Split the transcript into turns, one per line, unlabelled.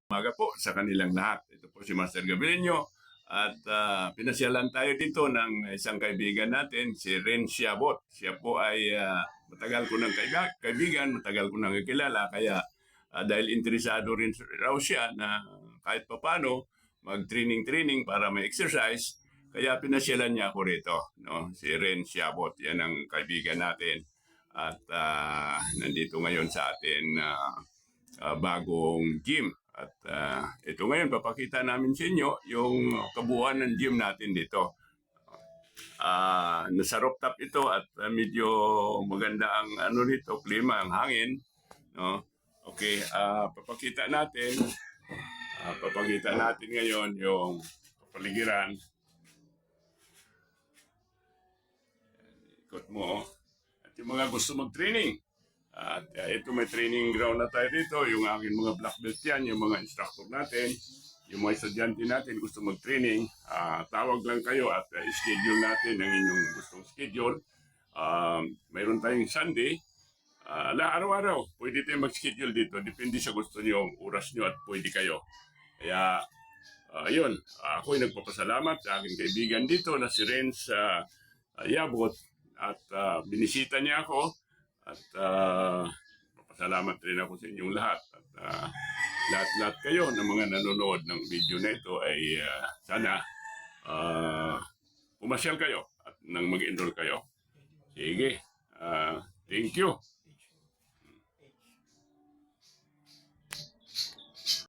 Umaga po sa kanilang lahat. Ito po si Master Gabrielio at pinasyalan tayo dito ng isang kaibigan natin, si Ren Siabot. Siya po ay matagal ko ng kaibigan, matagal ko nang kilala, kaya dahil interesado rin raw siya na kahit papano mag-training para may exercise, kaya pinasyalan niya ako rito. No? Si Ren Siabot, yan ang kaibigan natin. At nandito ngayon sa atin bagong gym. At ito ngayon, papakita namin sa inyo yung kabuuan ng gym natin dito. Nasa rooftop ito at medyo maganda ang ano nito, klima, ang hangin. No? Okay, papakita natin ngayon yung kapaligiran. Ikot mo. At yung mga gusto mag-training. At ito may training ground na tayo dito, yung aking mga black belt yan, yung mga instructor natin, yung mga estudyante natin gusto mag-training, tawag lang kayo at schedule natin ang inyong gustong schedule. Mayroon tayong Sunday, araw-araw, pwede tayong mag-schedule dito, depende sa gusto niyo, oras niyo at pwede kayo. Kaya, yun, ako'y nagpapasalamat sa aking kaibigan dito na si Renz Yabot at binisita niya ako. At papasalamat rin ako sa inyong lahat. At lahat-lahat kayo ng mga nanonood ng video na ito ay sana pumasyal kayo at nang mag-enroll kayo. Sige, thank you.